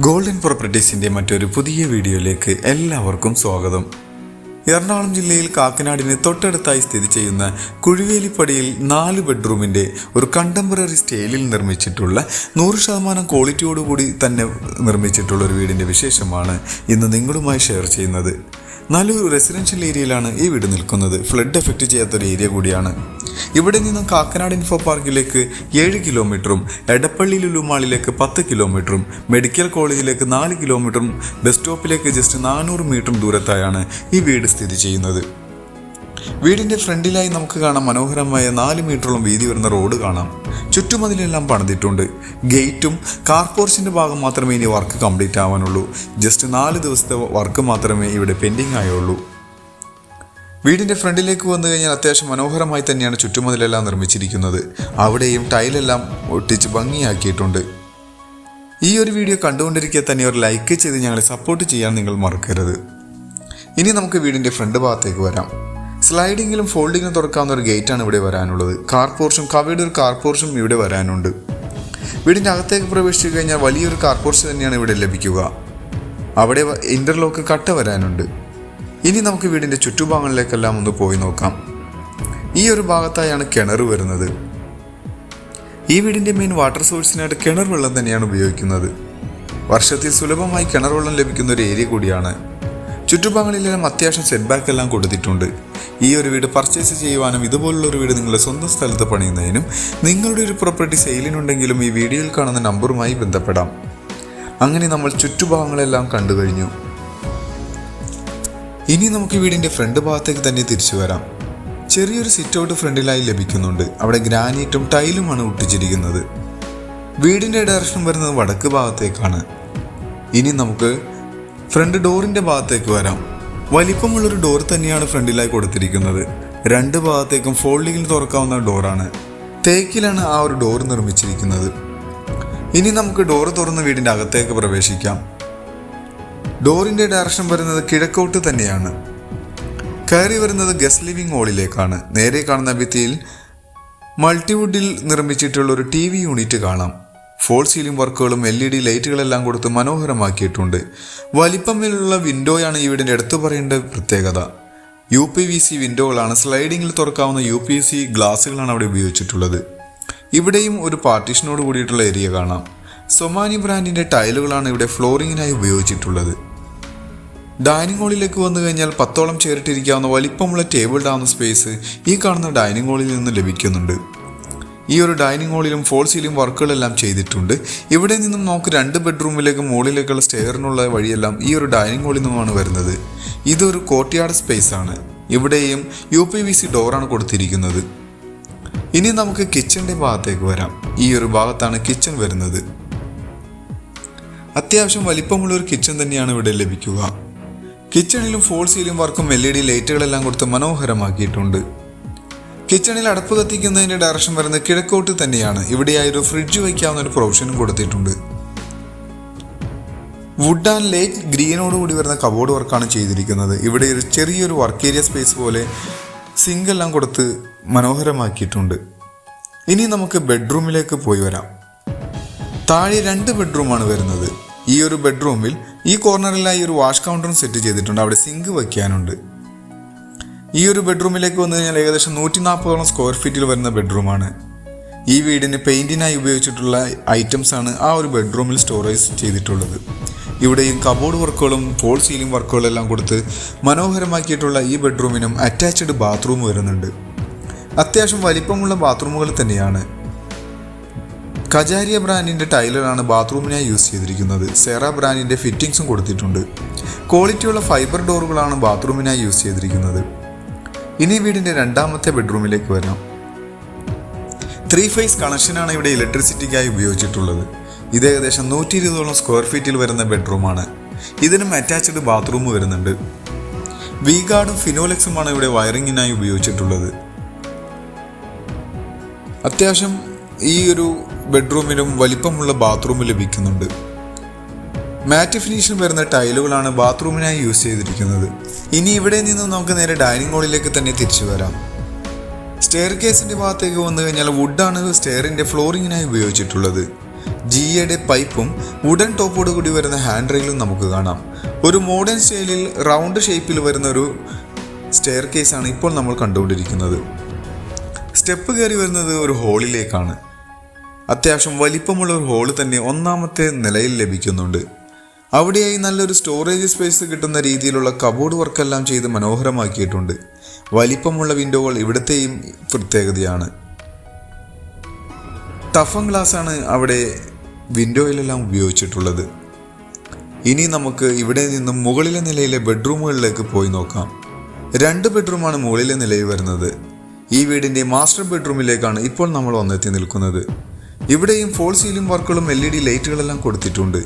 Golden പ്രോപ്പർട്ടീസിൻ്റെ മറ്റൊരു പുതിയ വീഡിയോയിലേക്ക് എല്ലാവർക്കും സ്വാഗതം. എറണാകുളം ജില്ലയിൽ കാക്കനാടിന് തൊട്ടടുത്തായി സ്ഥിതി ചെയ്യുന്ന കുഴിവേലിപ്പടിയിൽ 4 ബെഡ്റൂമിൻ്റെ ഒരു കണ്ടംപററി സ്റ്റൈലിൽ നിർമ്മിച്ചിട്ടുള്ള 100% ക്വാളിറ്റിയോടുകൂടി തന്നെ നിർമ്മിച്ചിട്ടുള്ള ഒരു വീടിൻ്റെ വിശേഷമാണ് ഇന്ന് നിങ്ങളുമായി ഷെയർ ചെയ്യുന്നത്. നല്ലൊരു റെസിഡൻഷ്യൽ ഏരിയയിലാണ് ഈ വീട് നിൽക്കുന്നത്. ഫ്ലഡ് എഫക്റ്റ് ചെയ്യാത്തൊരു ഏരിയ കൂടിയാണ്. ഇവിടെ നിന്നും കാക്കനാട് ഇൻഫോ പാർക്കിലേക്ക് 7 കിലോമീറ്ററും എടപ്പള്ളി ലുലു മാളിലേക്ക് 10 കിലോമീറ്ററും മെഡിക്കൽ കോളേജിലേക്ക് 4 കിലോമീറ്ററും ബസ് സ്റ്റോപ്പിലേക്ക് ജസ്റ്റ് 400 മീറ്ററും ദൂരത്തായാണ് ഈ വീട് സ്ഥിതി ചെയ്യുന്നത്. വീടിൻ്റെ ഫ്രണ്ടിലായി നമുക്ക് കാണാം മനോഹരമായ 4 മീറ്ററോളം വീതി വരുന്ന റോഡ് കാണാം. ചുറ്റുമതിലെല്ലാം പണിതിട്ടുണ്ട്. ഗേറ്റും കാർ പോർച്ചിൻ്റെ ഭാഗം മാത്രമേ ഇനി വർക്ക് കംപ്ലീറ്റ് ആവാനുള്ളൂ. ജസ്റ്റ് 4 ദിവസത്തെ വർക്ക് മാത്രമേ ഇവിടെ പെൻഡിങ് ആയുള്ളൂ. വീടിൻ്റെ ഫ്രണ്ടിലേക്ക് വന്നു കഴിഞ്ഞാൽ അത്യാവശ്യം മനോഹരമായി തന്നെയാണ് ചുറ്റുമതിലെല്ലാം നിർമ്മിച്ചിരിക്കുന്നത്. അവിടെയും ടൈലെല്ലാം ഒട്ടിച്ച് ഭംഗിയാക്കിയിട്ടുണ്ട്. ഈ ഒരു വീഡിയോ കണ്ടുകൊണ്ടിരിക്കെ തന്നെ ഒരു ലൈക്ക് ചെയ്ത് ഞങ്ങളെ സപ്പോർട്ട് ചെയ്യാൻ നിങ്ങൾ മറക്കരുത്. ഇനി നമുക്ക് വീടിൻ്റെ ഫ്രണ്ട് ഭാഗത്തേക്ക് വരാം. സ്ലൈഡിങ്ങിലും ഫോൾഡിങ്ങിലും തുറക്കാവുന്ന ഒരു ഗേറ്റാണ് ഇവിടെ വരാനുള്ളത്. കാർ പോർച്ചും കവയുടെ ഒരു കാർ പോർച്ചും ഇവിടെ വരാനുണ്ട്. വീടിൻ്റെ അകത്തേക്ക് പ്രവേശിച്ചു കഴിഞ്ഞാൽ വലിയൊരു കാർ പോർച്ച് തന്നെയാണ് ഇവിടെ ലഭിക്കുക. അവിടെ ഇൻ്റർലോക്ക് കട്ട വരാനുണ്ട്. ഇനി നമുക്ക് വീടിൻ്റെ ചുറ്റുഭാഗങ്ങളിലേക്കെല്ലാം ഒന്ന് പോയി നോക്കാം. ഈ ഒരു ഭാഗത്തായാണ് കിണർ വരുന്നത്. ഈ വീടിൻ്റെ മെയിൻ വാട്ടർ സോഴ്സിനായിട്ട് കിണർ വെള്ളം തന്നെയാണ് ഉപയോഗിക്കുന്നത്. വർഷത്തിൽ സുലഭമായി കിണർ വെള്ളം ലഭിക്കുന്ന ഒരു ഏരിയ കൂടിയാണ്. ചുറ്റുഭാഗങ്ങളിലെല്ലാം അത്യാവശ്യം സെറ്റ് ബാക്ക് എല്ലാം കൊടുത്തിട്ടുണ്ട്. ഈ ഒരു വീട് പർച്ചേസ് ചെയ്യുവാനും ഇതുപോലുള്ള ഒരു വീട് നിങ്ങളുടെ സ്വന്തം സ്ഥലത്ത് പണിയുന്നതിനും നിങ്ങളുടെ ഒരു പ്രോപ്പർട്ടി സെയിലിനുണ്ടെങ്കിലും ഈ വീഡിയോയിൽ കാണുന്ന നമ്പറുമായി ബന്ധപ്പെടാം. അങ്ങനെ നമ്മൾ ചുറ്റുഭാഗങ്ങളെല്ലാം കണ്ടു കഴിഞ്ഞു. ഇനി നമുക്ക് വീടിൻ്റെ ഫ്രണ്ട് ഭാഗത്തേക്ക് തന്നെ തിരിച്ചു വരാം. ചെറിയൊരു സിറ്റ് ഔട്ട് ഫ്രണ്ടിലായി ലഭിക്കുന്നുണ്ട്. അവിടെ ഗ്രാനൈറ്റും ടൈലുമാണ് ഒട്ടിച്ചിരിക്കുന്നത്. വീടിൻ്റെ ഡയറക്ഷൻ വരുന്നത് വടക്ക് ഭാഗത്തേക്കാണ്. ഇനി നമുക്ക് ഫ്രണ്ട് ഡോറിൻ്റെ ഭാഗത്തേക്ക് വരാം. വലിപ്പമുള്ളൊരു ഡോർ തന്നെയാണ് ഫ്രണ്ടിലായി കൊടുത്തിരിക്കുന്നത്. 2 ഭാഗത്തേക്കും ഫോൾഡിങ്ങിൽ തുറക്കാവുന്ന ഡോറാണ്. തേക്കിലാണ് ആ ഒരു ഡോർ നിർമ്മിച്ചിരിക്കുന്നത്. ഇനി നമുക്ക് ഡോറ് തുറന്ന് വീടിൻ്റെ അകത്തേക്ക് പ്രവേശിക്കാം. ഡോറിൻ്റെ ഡയറക്ഷൻ വരുന്നത് കിഴക്കോട്ട് തന്നെയാണ്. കയറി വരുന്നത് ഗസ്റ്റ് ലിവിംഗ് ഹാളിലേക്കാണ്. നേരെ കാണുന്ന ഭിത്തിയിൽ മൾട്ടിവുഡിൽ നിർമ്മിച്ചിട്ടുള്ള ഒരു TV യൂണിറ്റ് കാണാം. ഫോൾ സീലിംഗ് വർക്കുകളും LED ലൈറ്റുകളെല്ലാം കൊടുത്ത് മനോഹരമാക്കിയിട്ടുണ്ട്. വലിപ്പമിലുള്ള വിൻഡോയാണ് ഈ വീടിൻ്റെ എടുത്തു പറയേണ്ട പ്രത്യേകത. UPVC വിൻഡോകളാണ്. സ്ലൈഡിങ്ങിൽ തുറക്കാവുന്ന UPVC ഗ്ലാസുകളാണ് അവിടെ ഉപയോഗിച്ചിട്ടുള്ളത്. ഇവിടെയും ഒരു പാർട്ടീഷനോട് കൂടിയിട്ടുള്ള ഏരിയ കാണാം. സൊമാനി ബ്രാൻഡിൻ്റെ ടൈലുകളാണ് ഇവിടെ ഫ്ലോറിങ്ങിനായി ഉപയോഗിച്ചിട്ടുള്ളത്. ഡൈനിങ് ഹാളിലേക്ക് വന്നു കഴിഞ്ഞാൽ 10ഓളം ചേരിട്ടിരിക്കാവുന്ന വലിപ്പമുള്ള ടേബിൾ ഡാവുന്ന സ്പേസ് ഈ കാണുന്ന ഡൈനിങ് ഹാളിൽ നിന്ന് ലഭിക്കുന്നുണ്ട്. ഈ ഒരു ഡൈനിങ് ഹാളിലും ഫോൾ സീലിംഗ് വർക്കുകളെല്ലാം ചെയ്തിട്ടുണ്ട്. ഇവിടെ നിന്നും നമുക്ക് 2 ബെഡ്റൂമിലേക്കും മുകളിലേക്കുള്ള സ്റ്റെയറിനുള്ള വഴിയെല്ലാം ഈ ഒരു ഡൈനിങ് ഹാളിൽ നിന്നുമാണ് വരുന്നത്. ഇതൊരു കോർട്ട്യാർഡ് സ്പേസ് ആണ്. ഇവിടെയും UPVC ഡോറാണ് കൊടുത്തിരിക്കുന്നത്. ഇനി നമുക്ക് കിച്ചൻ്റെ ഭാഗത്തേക്ക് വരാം. ഈ ഒരു ഭാഗത്താണ് കിച്ചൺ വരുന്നത്. അത്യാവശ്യം വലിപ്പമുള്ള ഒരു കിച്ചൺ തന്നെയാണ് ഇവിടെ ലഭിക്കുക. കിച്ചണിലും ഫോൾ സീലിംഗ് വർക്കും LED ലൈറ്റുകളെല്ലാം കൊടുത്ത് മനോഹരമാക്കിയിട്ടുണ്ട്. കിച്ചണിൽ അടുപ്പ് കത്തിക്കുന്നതിൻ്റെ ഡയറക്ഷൻ വരുന്നത് കിഴക്കോട്ട് തന്നെയാണ്. ഇവിടെയായി ഒരു ഫ്രിഡ്ജ് വയ്ക്കാവുന്ന ഒരു പ്രൊവിഷനും കൊടുത്തിട്ടുണ്ട്. വുഡ് ആൻഡ് ലൈറ്റ് ഗ്രീനോട് കൂടി വരുന്ന കബോർഡ് വർക്കാണ് ചെയ്തിരിക്കുന്നത്. ഇവിടെ ഒരു ചെറിയൊരു വർക്ക് ഏരിയ സ്പേസ് പോലെ സിങ്ക് എല്ലാം കൊടുത്ത് മനോഹരമാക്കിയിട്ടുണ്ട്. ഇനി നമുക്ക് ബെഡ്റൂമിലേക്ക് പോയി വരാം. താഴെ 2 ബെഡ്റൂമാണ് വരുന്നത്. ഈ ഒരു ബെഡ്റൂമിൽ ഈ കോർണറിലായി ഒരു വാഷ് കൗണ്ടറും സെറ്റ് ചെയ്തിട്ടുണ്ട്. അവിടെ സിങ്ക് വയ്ക്കാനുണ്ട്. ഈ ഒരു ബെഡ്റൂമിലേക്ക് വന്നു കഴിഞ്ഞാൽ ഏകദേശം 140ഓളം സ്ക്വയർ ഫീറ്റിൽ വരുന്ന ബെഡ്റൂമാണ്. ഈ വീടിന് പെയിൻറ്റിനായി ഉപയോഗിച്ചിട്ടുള്ള ഐറ്റംസ് ആണ് ആ ഒരു ബെഡ്റൂമിൽ സ്റ്റോറേജ് ചെയ്തിട്ടുള്ളത്. ഇവിടെയും കബോർഡ് വർക്കുകളും ഫോൾ സീലിംഗ് വർക്കുകളെല്ലാം കൊടുത്ത് മനോഹരമാക്കിയിട്ടുള്ള ഈ ബെഡ്റൂമിനും അറ്റാച്ച്ഡ് ബാത്റൂം വരുന്നുണ്ട്. അത്യാവശ്യം വലിപ്പമുള്ള ബാത്റൂമുകൾ തന്നെയാണ്. കജാരിയ ബ്രാൻഡിൻ്റെ ടൈലുകളാണ് ബാത്റൂമിനായി യൂസ് ചെയ്തിരിക്കുന്നത്. സെറ ബ്രാൻഡിൻ്റെ ഫിറ്റിംഗ്സും കൊടുത്തിട്ടുണ്ട്. ക്വാളിറ്റിയുള്ള ഫൈബർ ഡോറുകളാണ് ബാത്റൂമിനായി യൂസ് ചെയ്തിരിക്കുന്നത്. ഇനി വീടിൻ്റെ 2ാമത്തെ ബെഡ്റൂമിലേക്ക് വരാം. 3 ഫേസ് കണക്ഷനാണ് ഇവിടെ ഇലക്ട്രിസിറ്റിക്കായി ഉപയോഗിച്ചിട്ടുള്ളത്. ഇത് ഏകദേശം 120ഓളം സ്ക്വയർ ഫീറ്റിൽ വരുന്ന ബെഡ്റൂമാണ്. ഇതിനും അറ്റാച്ച്ഡ് ബാത്റൂം വരുന്നുണ്ട്. V-ഗാർഡും ഫിനോലെക്സുമാണ് ഇവിടെ വയറിങ്ങിനായി ഉപയോഗിച്ചിട്ടുള്ളത്. അത്യാവശ്യം ഈ ഒരു ബെഡ്റൂമിലും വലിപ്പമുള്ള ബാത്റൂം ലഭിക്കുന്നുണ്ട്. മാറ്റ് ഫിനിഷിൽ വരുന്ന ടൈലുകളാണ് ബാത്റൂമിനായി യൂസ് ചെയ്തിരിക്കുന്നത്. ഇനി ഇവിടെ നിന്ന് നമുക്ക് നേരെ ഡൈനിങ് ഹാളിലേക്ക് തന്നെ തിരിച്ചു വരാം. സ്റ്റെയർ കേസിൻ്റെ ഭാഗത്തേക്ക് വന്നു കഴിഞ്ഞാൽ വുഡാണ് സ്റ്റെയറിൻ്റെ ഫ്ലോറിങ്ങിനായി ഉപയോഗിച്ചിട്ടുള്ളത്. ജിയുടെ പൈപ്പും വുഡൻ ടോപ്പോട് കൂടി വരുന്ന ഹാൻഡ് റെയിലും നമുക്ക് കാണാം. ഒരു മോഡേൺ സ്റ്റൈലിൽ റൗണ്ട് ഷേപ്പിൽ വരുന്ന ഒരു സ്റ്റെയർ കേസാണ് ഇപ്പോൾ നമ്മൾ കണ്ടുകൊണ്ടിരിക്കുന്നത്. സ്റ്റെപ്പ് കയറി വരുന്നത് ഒരു ഹോളിലേക്കാണ്. അത്യാവശ്യം വലിപ്പമുള്ള ഒരു ഹോള് തന്നെ ഒന്നാമത്തെ നിലയിൽ ലഭിക്കുന്നുണ്ട്. അവിടെയായി നല്ലൊരു സ്റ്റോറേജ് സ്പേസ് കിട്ടുന്ന രീതിയിലുള്ള കബോർഡ് വർക്കെല്ലാം ചെയ്ത് മനോഹരമാക്കിയിട്ടുണ്ട്. വലിപ്പമുള്ള വിൻഡോകൾ ഇവിടത്തെയും പ്രത്യേകതയാണ്. ടഫൻ ഗ്ലാസ് ആണ് അവിടെ വിൻഡോയിലെല്ലാം ഉപയോഗിച്ചിട്ടുള്ളത്. ഇനി നമുക്ക് ഇവിടെ നിന്നും മുകളിലെ നിലയിലെ ബെഡ്റൂമുകളിലേക്ക് പോയി നോക്കാം. 2 ബെഡ്റൂമാണ് മുകളിലെ നിലയിൽ വരുന്നത്. ഈ വീടിൻ്റെ മാസ്റ്റർ ബെഡ്റൂമിലേക്കാണ് ഇപ്പോൾ നമ്മൾ വന്നെത്തി നിൽക്കുന്നത്. ഇവിടെയും ഫോൾ സീലിംഗ് വർക്കുകളും LED ലൈറ്റുകളെല്ലാം കൊടുത്തിട്ടുണ്ട്.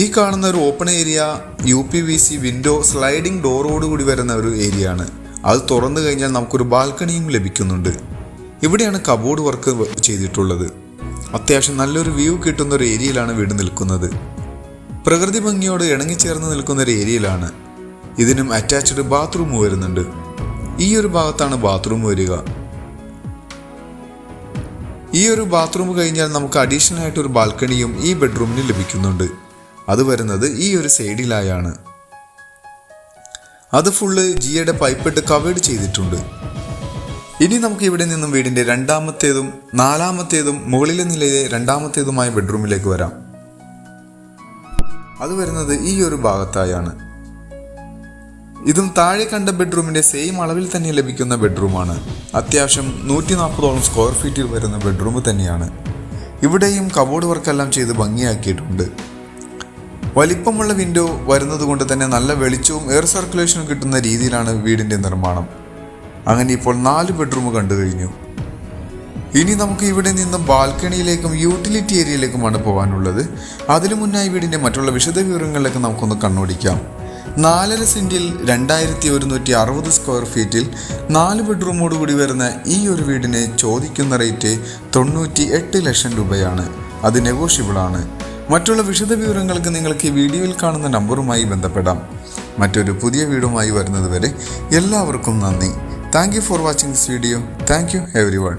ഈ കാണുന്ന ഒരു open area UPVC window sliding ഡോറോടുകൂടി വരുന്ന ഒരു ഏരിയ ആണ്. അത് തുറന്നു കഴിഞ്ഞാൽ നമുക്കൊരു ബാൽക്കണിയും ലഭിക്കുന്നുണ്ട്. ഇവിടെയാണ് കബോർഡ് വർക്ക് ചെയ്തിട്ടുള്ളത്. അത്യാവശ്യം നല്ലൊരു വ്യൂ കിട്ടുന്ന ഒരു ഏരിയയിലാണ് വീട് നിൽക്കുന്നത്. പ്രകൃതി ഭംഗിയോട് ഇണങ്ങിച്ചേർന്ന് നിൽക്കുന്ന ഒരു ഏരിയയിലാണ്. ഇതിനും അറ്റാച്ച്ഡ് ബാത്റൂം വരുന്നുണ്ട്. ഈ ഒരു ഭാഗത്താണ് ബാത്റൂം വരിക. ഈ ഒരു ബാത്റൂം കഴിഞ്ഞാൽ നമുക്ക് അഡീഷണൽ ആയിട്ട് ഒരു ബാൽക്കണിയും ഈ ബെഡ്റൂമിന് ലഭിക്കുന്നുണ്ട്. അത് വരുന്നത് ഈ ഒരു സൈഡിലായാണ്. അത് ഫുള്ള് ജിയുടെ പൈപ്പിട്ട് കവേർഡ് ചെയ്തിട്ടുണ്ട്. ഇനി നമുക്ക് ഇവിടെ നിന്നും വീടിൻ്റെ 2ാമത്തേതും 4ാമത്തേതും മുകളിലെ നിലയിലെ 2ാമത്തേതുമായ ബെഡ്റൂമിലേക്ക് വരാം. അത് വരുന്നത് ഈ ഒരു ഭാഗത്തായാണ്. ഇതും താഴെ കണ്ട ബെഡ്റൂമിൻ്റെ സെയിം അളവിൽ തന്നെ ലഭിക്കുന്ന ബെഡ്റൂമാണ്. അത്യാവശ്യം 140ഓളം സ്ക്വയർ ഫീറ്റിൽ വരുന്ന ബെഡ്റൂം തന്നെയാണ്. ഇവിടെയും കബോർഡ് വർക്കെല്ലാം ചെയ്ത് ഭംഗിയാക്കിയിട്ടുണ്ട്. വലിപ്പമുള്ള വിൻഡോ വരുന്നത് കൊണ്ട് തന്നെ നല്ല വെളിച്ചവും എയർ സർക്കുലേഷനും കിട്ടുന്ന രീതിയിലാണ് വീടിൻ്റെ നിർമ്മാണം. അങ്ങനെ ഇപ്പോൾ 4 ബെഡ്റൂം കണ്ടു കഴിഞ്ഞു. ഇനി നമുക്ക് ഇവിടെ നിന്നും ബാൽക്കണിയിലേക്കും യൂട്ടിലിറ്റി ഏരിയയിലേക്കുമാണ് പോകാനുള്ളത്. അതിനു മുന്നായി വീടിൻ്റെ മറ്റുള്ള വിശദ വിവരങ്ങളിലേക്ക് നമുക്കൊന്ന് കണ്ണോടിക്കാം. 4.5 സെൻറ്റിൽ 2160 സ്ക്വയർ ഫീറ്റിൽ 4 ബെഡ്റൂമോട് കൂടി വരുന്ന ഈ ഒരു വീടിന് ചോദിക്കുന്ന റേറ്റ് 98 ലക്ഷം രൂപയാണ്. അത് നെഗോഷ്യബിളാണ്. മറ്റുള്ള വിശദ വിവരങ്ങൾക്ക് നിങ്ങൾക്ക് ഈ വീഡിയോയിൽ കാണുന്ന നമ്പറുമായി ബന്ധപ്പെടാം. മറ്റൊരു പുതിയ വീഡിയോയുമായി വരുന്നത് വരെ എല്ലാവർക്കും നന്ദി. Thank you for watching this video. Thank you everyone.